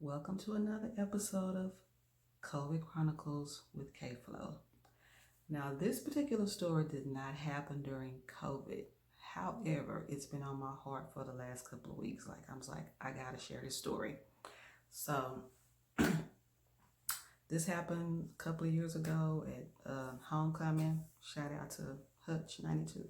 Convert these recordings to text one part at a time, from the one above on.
Welcome to another episode of COVID Chronicles with FLO. Now, this particular story did not happen during COVID. However, it's been on my heart for the last couple of weeks. I gotta share this story. So, this happened a couple of years ago at homecoming. Shout out to Hutch 92.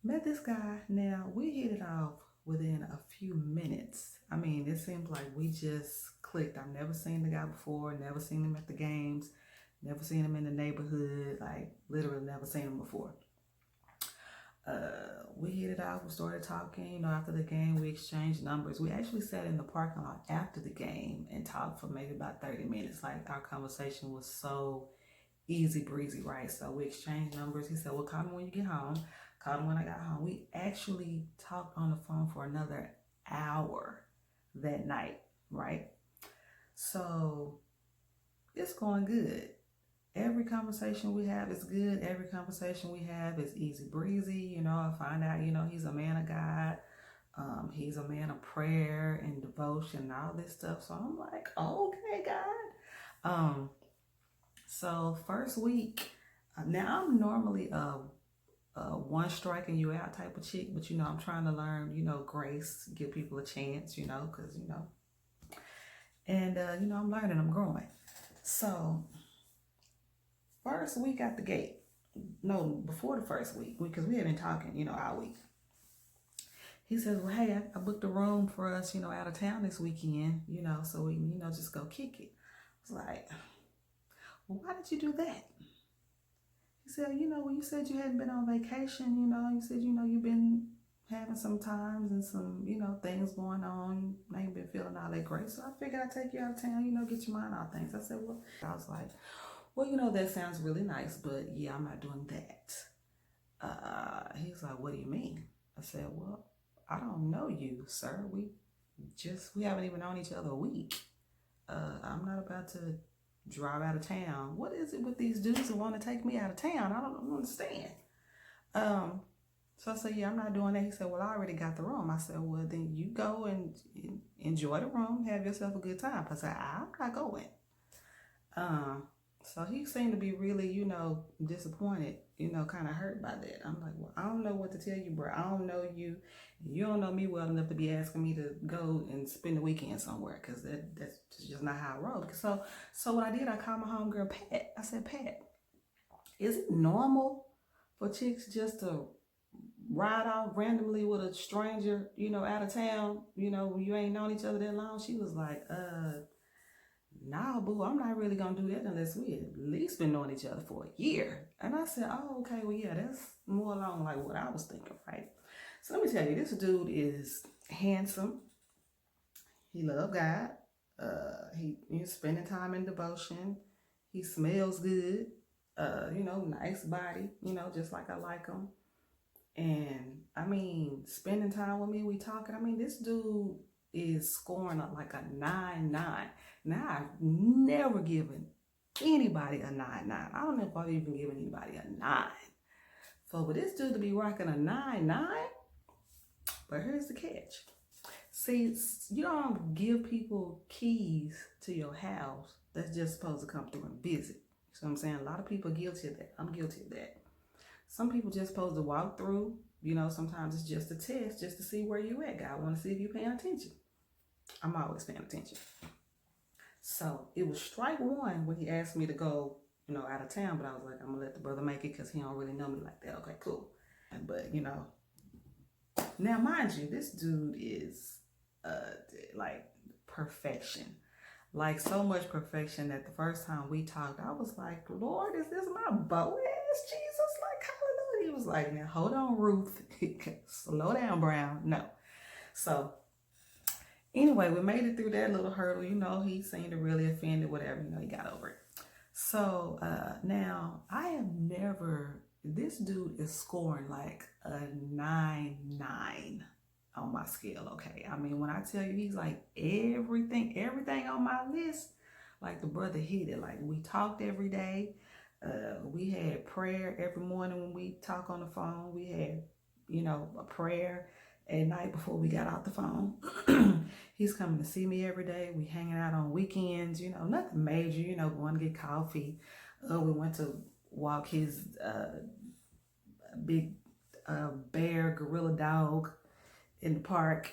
Met this guy. Now, we hit it off within a few minutes. I mean, it seems like we just clicked. I've never seen the guy before, never seen him at the games, never seen him in the neighborhood, like literally never seen him before. We hit it off, we started talking, after the game, we exchanged numbers. We actually sat in the parking lot after the game and talked for maybe about 30 minutes. Like, our conversation was so easy breezy, right? So we exchanged numbers. He said, well, call me when you get home. Called him when I got home. We actually talked on the phone for another hour that night, right? So it's going good. Every conversation we have is good. Every conversation we have is easy breezy. I find out, he's a man of God. He's a man of prayer and devotion and all this stuff. So I'm like, okay, God. So first week, now I'm normally one strike and you out type of chick, but I'm trying to learn, grace, give people a chance, because and I'm learning, I'm growing. So first week out the gate, no, before the first week, because we had been talking, all week. He says, well, hey, I booked a room for us, out of town this weekend, so we, just go kick it. I was like, well, why did you do that? He said, when you said you hadn't been on vacation, you said, you've been having some times and some, things going on. You ain't been feeling all that great. So I figured I'd take you out of town, get your mind off things. I said, well, I was like, well, that sounds really nice, but yeah, I'm not doing that. He's like, what do you mean? I said, well, I don't know you, sir. We haven't even known each other a week. I'm not about to drive out of town. What is it with these dudes who want to take me out of town? I don't understand. So I said, yeah, I'm not doing that. He said, well, I already got the room. I said, well, then you go and enjoy the room, have yourself a good time. I said, I'm not going. So he seemed to be really, disappointed, kind of hurt by that. I'm like, well, I don't know what to tell you, bro. I don't know you. You don't know me well enough to be asking me to go and spend the weekend somewhere, because that's just not how I roll. So what I did, I called my homegirl, Pat. I said, Pat, is it normal for chicks just to ride off randomly with a stranger, out of town, when you ain't known each other that long? She was like, nah, boo, I'm not really gonna do that unless we at least been knowing each other for a year. And I said, oh, okay, well, yeah, that's more along like what I was thinking, right? So let me tell you, this dude is handsome. He loves God. He's spending time in devotion. He smells good. Nice body, just like I like him. And I mean, spending time with me, we talking. I mean, this dude is scoring like a 9.9. Now, I've never given anybody a 9.9. I don't know if I've even given anybody a 9. For this dude to be rocking a 9.9, but here's the catch. See, you don't give people keys to your house that's just supposed to come through and visit. You know what I'm saying? A lot of people are guilty of that. I'm guilty of that. Some people just supposed to walk through. Sometimes it's just a test just to see where you at. God want to see if you're paying attention. I'm always paying attention. So it was strike one when he asked me to go, out of town. But I was like, I'm going to let the brother make it because he don't really know me like that. Okay, cool. But, now mind you, this dude is like perfection. Like so much perfection that the first time we talked, I was like, Lord, is this my Boaz, Jesus? Like, hallelujah. He was like, now hold on, Ruth. Slow down, Brown. No. So anyway, we made it through that little hurdle. He seemed to really offended, whatever. He got over it. So now I have never, this dude is scoring like a 9.9 on my scale, okay? I mean, when I tell you he's like everything on my list, like the brother hit it. Like, we talked every day. We had prayer every morning when we talk on the phone. We had, a prayer at night before we got off the phone. He's coming to see me every day. We hanging out on weekends, you know, nothing major, you know, going to get coffee. We went to walk his big bear gorilla dog in the park.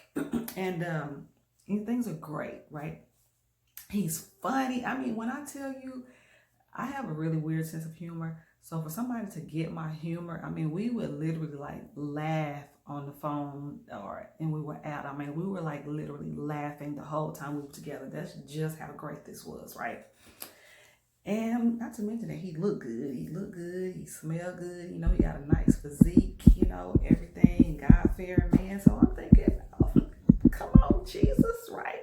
And things are great, right? He's funny. I mean, when I tell you, I have a really weird sense of humor. So for somebody to get my humor, I mean, we would literally like laugh on the phone and we were out. I mean, we were like literally laughing the whole time we were together. That's just how great this was, right? And not to mention that he looked good. He looked good. He smelled good. You know, he got a nice physique, you know, everything. God-fearing man. So I'm thinking, oh, come on, Jesus, right?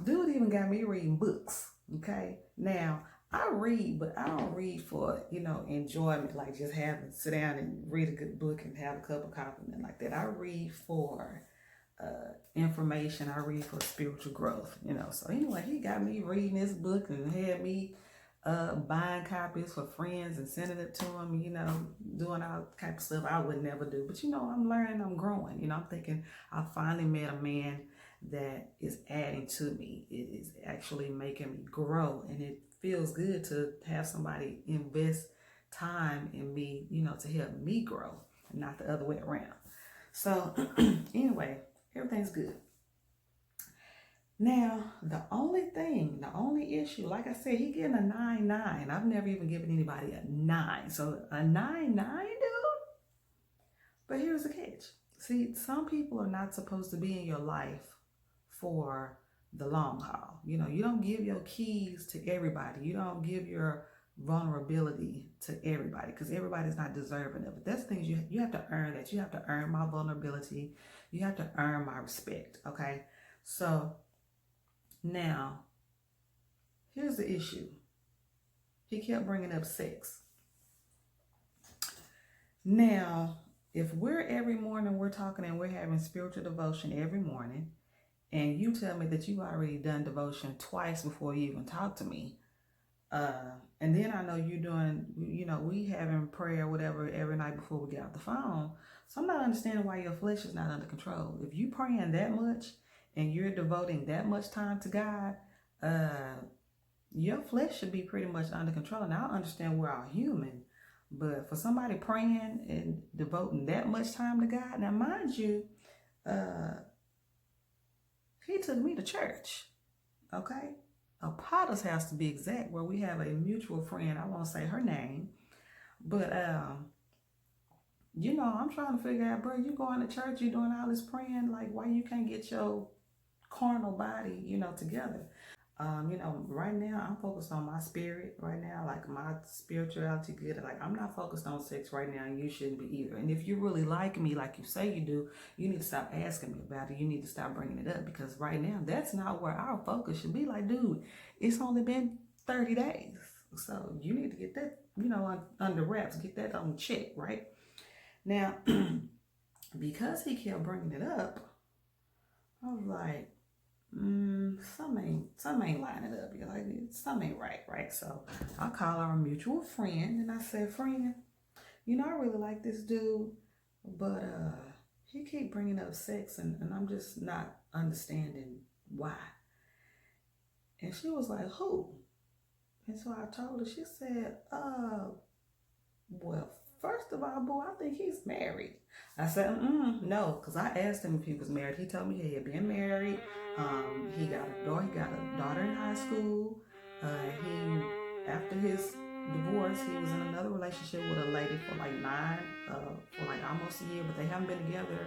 Dude even got me reading books, okay? Now, I read, but I don't read for, you know, enjoyment, like just sit down and read a good book and have a cup of coffee and like that. I read for information. I read for spiritual growth, you know. So anyway, he got me reading this book and had me buying copies for friends and sending it to them, you know, doing all type of stuff I would never do. But, you know, I'm learning, I'm growing. You know, I'm thinking I finally met a man that is adding to me. It is actually making me grow, and it feels good to have somebody invest time in me, you know, to help me grow, and not the other way around. So anyway, everything's good. Now, the only issue, like I said, he getting a 9.9. I've never even given anybody a 9. So a 9.9, dude? But here's the catch. See, some people are not supposed to be in your life for the long haul. You know, you don't give your keys to everybody. You don't give your vulnerability to everybody, because everybody's not deserving of it. That's things you have to earn that. You have to earn my vulnerability. You have to earn my respect, okay? So now, here's the issue. He kept bringing up sex. Now, if every morning we're talking and we're having spiritual devotion every morning, and you tell me that you already done devotion twice before you even talk to me, and then I know you're doing, you know, we having prayer, whatever, every night before we get off the phone. So I'm not understanding why your flesh is not under control. If you praying that much and you're devoting that much time to God, your flesh should be pretty much under control. Now, I understand we're all human, but for somebody praying and devoting that much time to God, now mind you, he took me to church, okay? A Potter's house to be exact, where we have a mutual friend. I won't say her name, but you know, I'm trying to figure out, bro, you going to church, you doing all this praying, like why you can't get your carnal body, you know, together? You know, right now I'm focused on my spirit right now, like my spirituality good. Like I'm not focused on sex right now, and you shouldn't be either. And if you really like me, like you say you do, you need to stop asking me about it. You need to stop bringing it up, because right now that's not where our focus should be. Like, dude, it's only been 30 days. So you need to get that, you know, under wraps, get that on check, right? Now, because he kept bringing it up, I was like, something ain't lining up. You're like, something ain't right? So I call our mutual friend and I said, friend, you know, I really like this dude, but he keep bringing up sex, and I'm just not understanding why. And she was like, who? And so I told her. She said, well, first of all, boo, I think he's married. I said, no, because I asked him if he was married. He told me he had been married. He got a daughter in high school. After his divorce, he was in another relationship with a lady for like almost a year, but they haven't been together,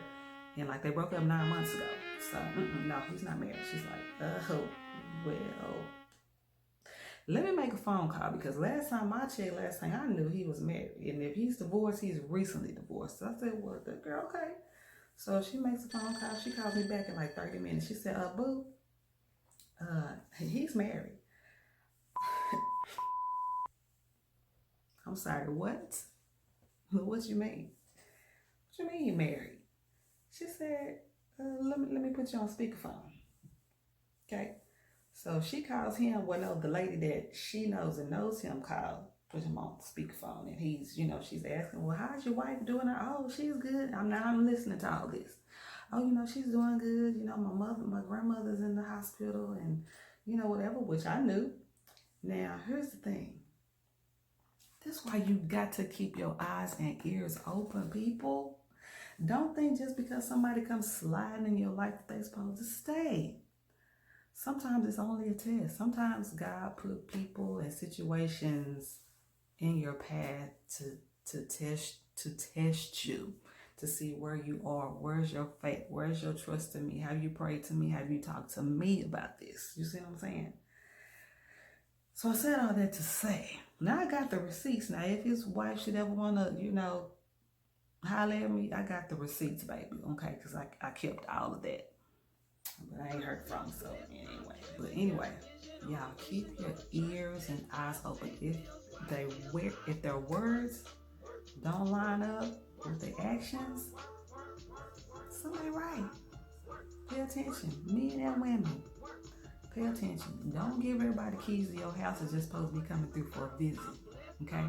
and like they broke up 9 months ago. So no, he's not married. She's like, oh, well, let me make a phone call, because last time I checked, last thing I knew, he was married. And if he's divorced, he's recently divorced. So I said, well, the girl, okay. So she makes a phone call. She calls me back in like 30 minutes. She said, boo, he's married. I'm sorry, what? What you mean? What you mean he married? She said, let me put you on speakerphone. Okay. So she calls him. Well, no, the lady that she knows and knows him called put him on speakerphone, and he's, she's asking, well, how's your wife doing? Oh, she's good. I'm listening to all this. Oh, she's doing good. My grandmother's in the hospital, and whatever, which I knew. Now, here's the thing. That's why you got to keep your eyes and ears open, people. Don't think just because somebody comes sliding in your life that they're supposed to stay. Sometimes it's only a test. Sometimes God put people and situations in your path to test you, to see where you are. Where's your faith? Where's your trust in me? Have you prayed to me? Have you talked to me about this? You see what I'm saying? So I said all that to say, now I got the receipts. Now, if his wife should ever want to, holler at me, I got the receipts, baby. Okay, because I kept all of that. But I ain't heard from him, so anyway, y'all keep your ears and eyes open. If their words don't line up with their actions, somebody right. Pay attention, men and women. Pay attention. Don't give everybody keys to your house. It's just supposed to be coming through for a visit. Okay?